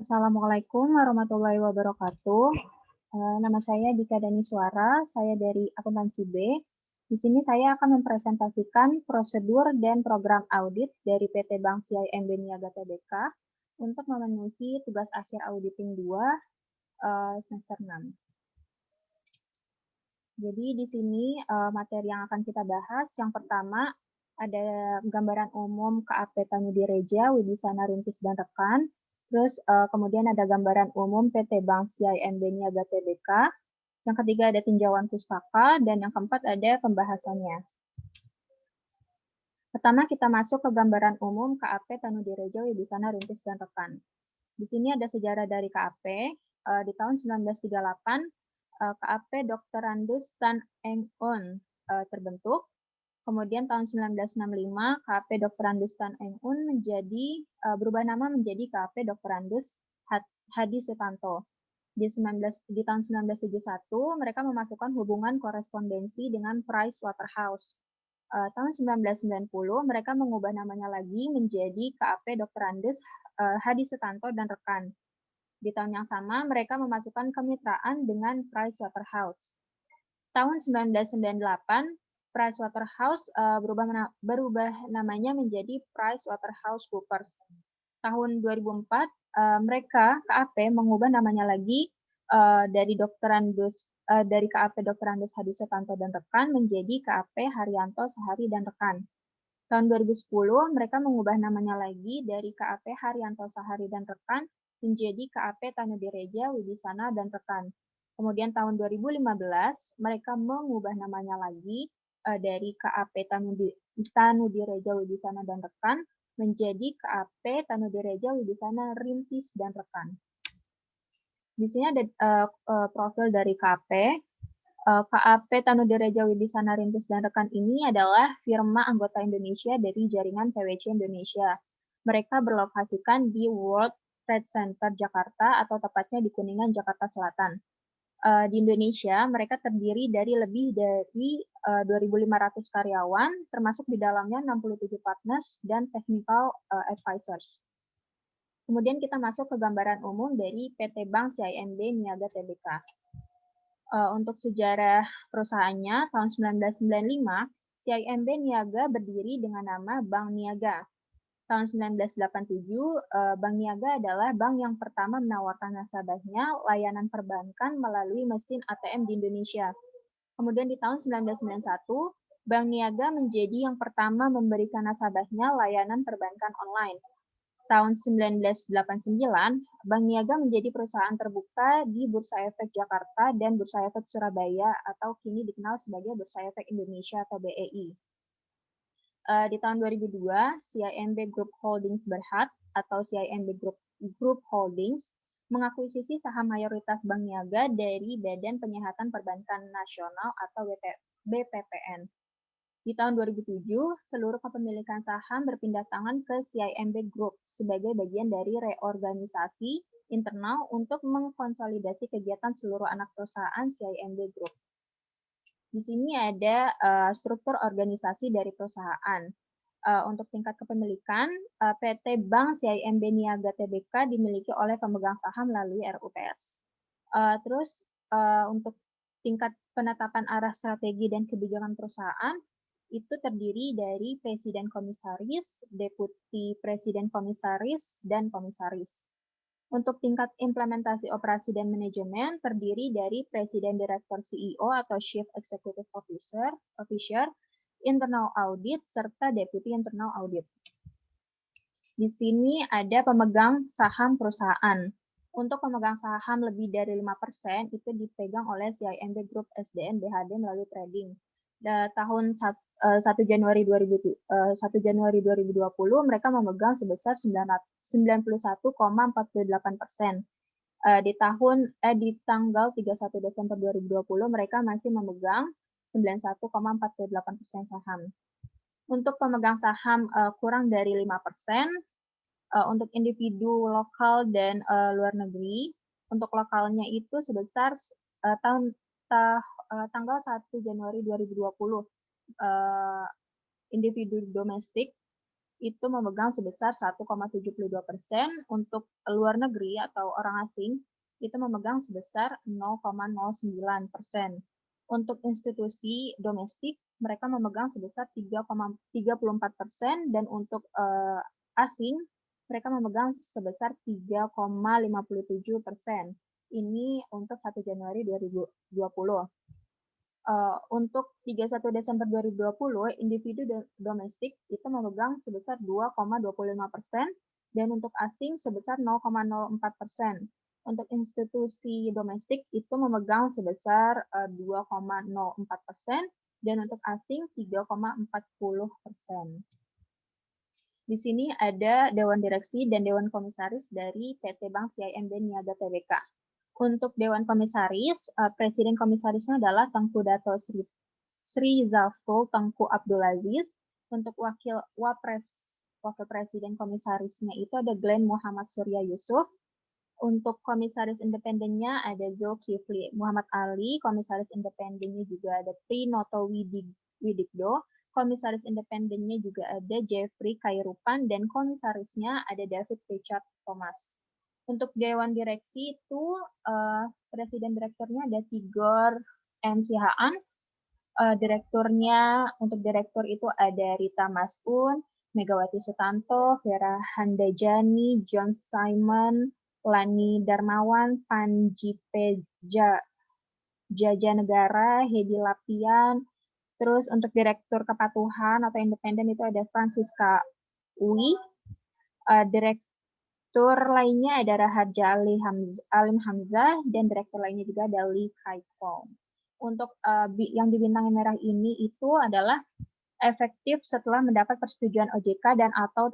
Assalamualaikum warahmatullahi wabarakatuh. Nama saya Dika Daniswara, saya dari Akuntansi B. Di sini saya akan mempresentasikan prosedur dan program audit dari PT Bank CIMB Niaga Tbk untuk memenuhi tugas akhir auditing 2 semester 6. Jadi di sini materi yang akan kita bahas, yang pertama ada gambaran umum KAP Tanudi Reja, Wibisana Rintis dan Rekan. Terus kemudian ada gambaran umum PT Bank CIMB Niaga Tbk. Yang ketiga ada tinjauan pustaka, dan yang keempat ada pembahasannya. Pertama kita masuk ke gambaran umum KAP Tanudi Reja, Wibisana Rintis dan Rekan. Di sini ada sejarah dari KAP. Di tahun 1938 KAP Dr. Randus Tan Eng Un terbentuk. Kemudian tahun 1965 KAP Dr. Randus Tan Eng Un berubah nama menjadi KAP Dr. Randus Hadi Sutanto. Di tahun 1971 mereka memasukkan hubungan korespondensi dengan Price Waterhouse. Tahun 1990 mereka mengubah namanya lagi menjadi KAP Dr. Randus Hadi Sutanto dan Rekan. Di tahun yang sama mereka memasukkan kemitraan dengan Price Waterhouse. Tahun 1998 Price Waterhouse berubah namanya menjadi Price Waterhouse Coopers. Tahun 2004 mereka KAP mengubah namanya lagi dari KAP Dr. Randus Hadi Sutanto dan Rekan menjadi KAP Haryanto Sahari dan Rekan. Tahun 2010 mereka mengubah namanya lagi dari KAP Haryanto Sahari dan Rekan menjadi KAP Tanudi Reja, Wibisana dan Rekan. Kemudian tahun 2015 mereka mengubah namanya lagi dari KAP Tanudi Reja, Wibisana dan Rekan menjadi KAP Tanudi Reja, Wibisana Rintis dan Rekan. Di sini ada profil dari KAP. KAP Tanudi Reja, Wibisana Rintis dan Rekan ini adalah firma anggota Indonesia dari jaringan PwC Indonesia. Mereka berlokasikan di World Trade Center Jakarta atau tepatnya di Kuningan, Jakarta Selatan. Di Indonesia, mereka terdiri dari lebih dari 2.500 karyawan, termasuk di dalamnya 67 partners dan technical advisors. Kemudian kita masuk ke gambaran umum dari PT Bank CIMB Niaga Tbk. Untuk sejarah perusahaannya, tahun 1995, CIMB Niaga berdiri dengan nama Bank Niaga. Tahun 1987, Bank Niaga adalah bank yang pertama menawarkan nasabahnya layanan perbankan melalui mesin ATM di Indonesia. Kemudian di tahun 1991, Bank Niaga menjadi yang pertama memberikan nasabahnya layanan perbankan online. Tahun 1989, Bank Niaga menjadi perusahaan terbuka di Bursa Efek Jakarta dan Bursa Efek Surabaya atau kini dikenal sebagai Bursa Efek Indonesia atau BEI. Di tahun 2002, CIMB Group Holdings Berhad atau CIMB Group Holdings mengakuisisi saham mayoritas Bank Niaga dari Badan Penyihatan Perbankan Nasional atau BPPN. Di tahun 2007, seluruh kepemilikan saham berpindah tangan ke CIMB Group sebagai bagian dari reorganisasi internal untuk mengkonsolidasi kegiatan seluruh anak perusahaan CIMB Group. Di sini ada struktur organisasi dari perusahaan. Untuk tingkat kepemilikan, PT Bank CIMB Niaga Tbk dimiliki oleh pemegang saham melalui RUPS. Terus untuk tingkat penetapan arah strategi dan kebijakan perusahaan, itu terdiri dari Presiden Komisaris, Deputi Presiden Komisaris, dan Komisaris. Untuk tingkat implementasi operasi dan manajemen terdiri dari Presiden Direktur CEO atau Chief Executive Officer, Internal Audit, serta Deputi Internal Audit. Di sini ada pemegang saham perusahaan. Untuk pemegang saham lebih dari 5% itu dipegang oleh CIMB Group SDN BHD melalui trading. Tahun 1 Januari 2020 mereka memegang sebesar 91,48%. Di tanggal 31 Desember 2020 mereka masih memegang 91,48% saham. Untuk pemegang saham kurang dari 5%, untuk individu lokal dan luar negeri, untuk lokalnya itu sebesar tanggal 1 Januari 2020, individu domestik itu memegang sebesar 1,72%, untuk luar negeri atau orang asing itu memegang sebesar 0,09%. Untuk institusi domestik mereka memegang sebesar 3,34%, dan untuk asing mereka memegang sebesar 3,57%. Ini untuk 1 Januari 2020. Untuk 31 Desember 2020, individu domestik itu memegang sebesar 2,25%, dan untuk asing sebesar 0,04%. Untuk institusi domestik itu memegang sebesar 2,04%, dan untuk asing 3,40%. Di sini ada Dewan Direksi dan Dewan Komisaris dari PT Bank CIMB Niaga Tbk. Untuk Dewan Komisaris, Presiden Komisarisnya adalah Tengku Dato Sri Zafrul Tengku Abdulaziz. Untuk Wakil Presiden Komisarisnya itu ada Glenn Muhammad Surya Yusuf. Untuk Komisaris Independennya ada Zulkifli Muhammad Ali. Komisaris Independennya juga ada Prinoto Widikdo. Komisaris Independennya juga ada Jeffrey Khairupan, dan komisarisnya ada David Richard Thomas. Untuk Dewan Direksi itu Presiden Direkturnya ada Tigor M. Sihaan. Untuk Direktur itu ada Rita Mas'un, Megawati Sutanto, Vera Handajani, John Simon, Lani Darmawan, Panji Jajanegara, Hedi Lapian. Terus untuk Direktur Kepatuhan atau Independen itu ada Francisca Uwi. Direktur lainnya ada Raharja Alim Hamzah, dan direktur lainnya juga ada Lee Kai-Kong. Untuk yang dibintangi merah ini itu adalah efektif setelah mendapat persetujuan OJK dan atau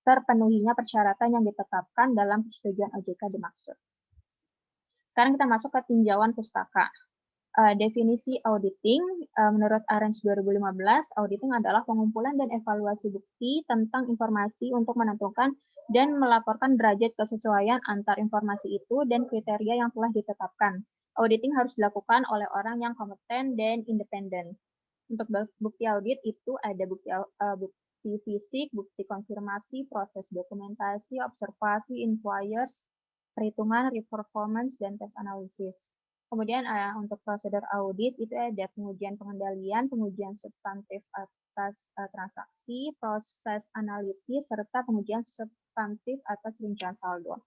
terpenuhinya persyaratan yang ditetapkan dalam persetujuan OJK dimaksud. Sekarang kita masuk ke tinjauan pustaka. Definisi auditing, menurut Arens 2015, auditing adalah pengumpulan dan evaluasi bukti tentang informasi untuk menentukan dan melaporkan derajat kesesuaian antar informasi itu dan kriteria yang telah ditetapkan. Auditing harus dilakukan oleh orang yang kompeten dan independen. Untuk bukti audit itu ada bukti fisik, bukti konfirmasi, proses dokumentasi, observasi, inquiries, perhitungan, performance, dan tes analisis. Kemudian untuk prosedur audit itu ada pengujian pengendalian, pengujian substantif atas transaksi, proses analitis, serta pengujian substantif atas rincian saldo.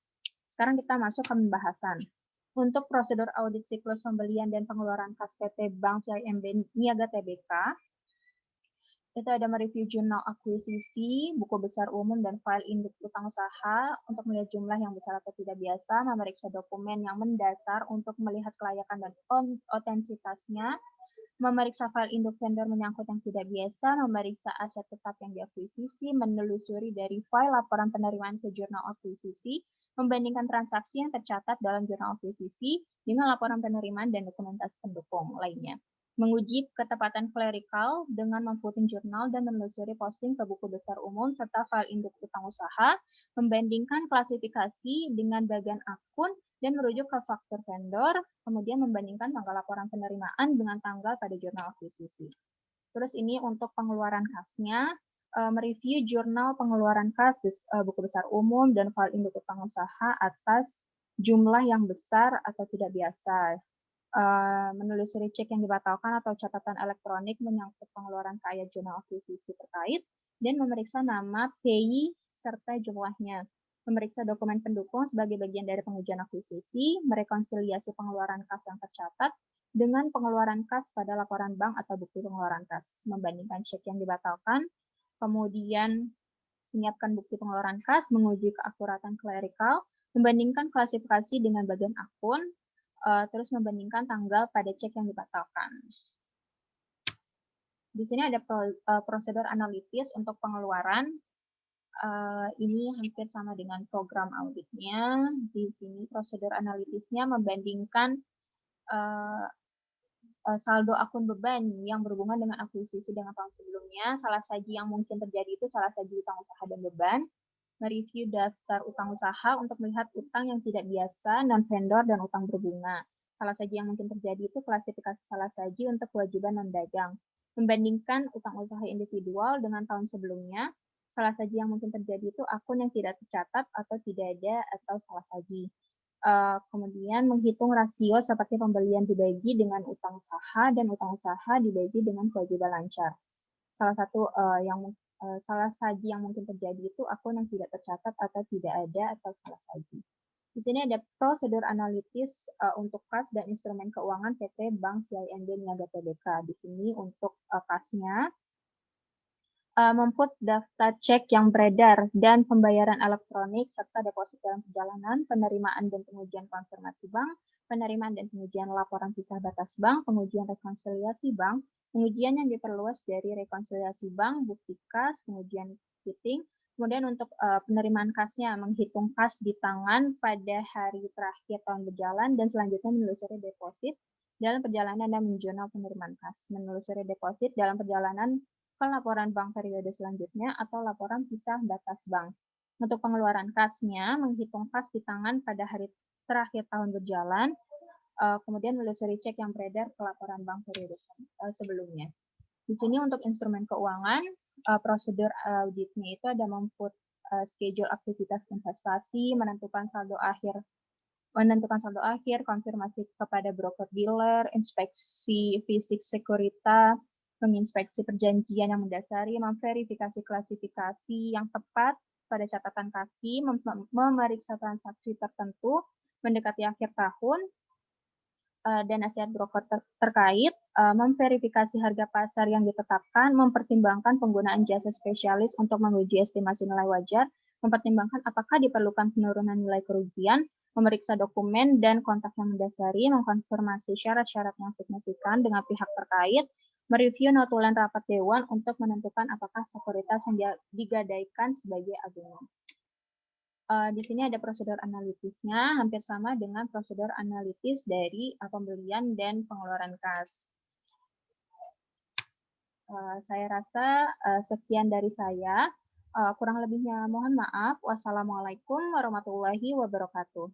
Sekarang kita masuk ke pembahasan. Untuk prosedur audit siklus pembelian dan pengeluaran kas PT Bank CIMB Niaga Tbk, itu ada mereview jurnal akuisisi, buku besar umum, dan file induk utang usaha untuk melihat jumlah yang besar atau tidak biasa, memeriksa dokumen yang mendasar untuk melihat kelayakan dan otentitasnya, memeriksa file induk vendor menyangkut yang tidak biasa, memeriksa aset tetap yang diakuisisi, menelusuri dari file laporan penerimaan ke jurnal akuisisi, membandingkan transaksi yang tercatat dalam jurnal akuisisi dengan laporan penerimaan dan dokumentasi pendukung lainnya. Menguji ketepatan klerikal dengan memputing jurnal dan menelusuri posting ke buku besar umum serta file induk utang usaha, membandingkan klasifikasi dengan bagian akun dan merujuk ke faktur vendor, kemudian membandingkan tanggal laporan penerimaan dengan tanggal pada jurnal akuisisi. Terus ini untuk pengeluaran kasnya, mereview jurnal pengeluaran kas buku besar umum dan file induk utang usaha atas jumlah yang besar atau tidak biasa. Menelusuri cek yang dibatalkan atau catatan elektronik menyangkut pengeluaran ke ayat jurnal akuisisi terkait, dan memeriksa nama PI serta jumlahnya. Memeriksa dokumen pendukung sebagai bagian dari pengujian akuisisi, merekonsiliasi pengeluaran kas yang tercatat dengan pengeluaran kas pada laporan bank atau bukti pengeluaran kas, membandingkan cek yang dibatalkan, kemudian menyiapkan bukti pengeluaran kas, menguji keakuratan klerikal, membandingkan klasifikasi dengan bagian akun, terus membandingkan tanggal pada cek yang dibatalkan. Di sini ada prosedur analitis untuk pengeluaran. Ini hampir sama dengan program auditnya. Di sini prosedur analitisnya membandingkan saldo akun beban yang berhubungan dengan akuisisi dengan tahun sebelumnya. Salah saji yang mungkin terjadi itu salah saji utang usaha dan beban. Mereview daftar utang usaha untuk melihat utang yang tidak biasa, non-vendor, dan utang berbunga. Salah saji yang mungkin terjadi itu klasifikasi salah saji untuk kewajiban non-dagang. Membandingkan utang usaha individual dengan tahun sebelumnya. salah saji yang mungkin terjadi itu akun yang tidak tercatat atau tidak ada atau salah saji. Kemudian menghitung rasio seperti pembelian dibagi dengan utang usaha dan utang usaha dibagi dengan kewajiban lancar. Salah satu salah saji yang mungkin terjadi itu akun yang tidak tercatat atau tidak ada atau salah saji. Di sini ada prosedur analitis untuk kas dan instrumen keuangan PT Bank CIMB Niaga Tbk. Di sini untuk kasnya memput daftar cek yang beredar dan pembayaran elektronik serta deposit dalam perjalanan, penerimaan dan pengujian konfirmasi bank, penerimaan dan pengujian laporan pisah batas bank, pengujian rekonsiliasi bank, pengujian yang diperluas dari rekonsiliasi bank, bukti kas, pengujian quitting, kemudian untuk penerimaan kasnya, menghitung kas di tangan pada hari terakhir tahun berjalan, dan selanjutnya menelusuri deposit dalam perjalanan dan menjurnal penerimaan kas, menelusuri deposit dalam perjalanan ke laporan bank periode selanjutnya atau laporan pisah batas bank. Untuk pengeluaran kasnya, menghitung kas di tangan pada hari terakhir tahun berjalan, kemudian menelusuri cek yang beredar ke laporan bank periode sebelumnya. Di sini untuk instrumen keuangan, prosedur auditnya itu ada memput schedule aktivitas investasi, menentukan saldo akhir, konfirmasi kepada broker dealer, inspeksi fisik sekuritas, menginspeksi perjanjian yang mendasari, memverifikasi klasifikasi yang tepat pada catatan kaki, memeriksa transaksi tertentu, mendekati akhir tahun, dan nasihat broker terkait, memverifikasi harga pasar yang ditetapkan, mempertimbangkan penggunaan jasa spesialis untuk menguji estimasi nilai wajar, mempertimbangkan apakah diperlukan penurunan nilai kerugian, memeriksa dokumen dan kontak yang mendasari, mengkonfirmasi syarat-syarat yang signifikan dengan pihak terkait, mereview notulen rapat dewan untuk menentukan apakah sekuritas yang digadaikan sebagai agunan. Di sini ada prosedur analitisnya, hampir sama dengan prosedur analitis dari pembelian dan pengeluaran kas. Saya rasa sekian dari saya. Kurang lebihnya mohon maaf. Wassalamualaikum warahmatullahi wabarakatuh.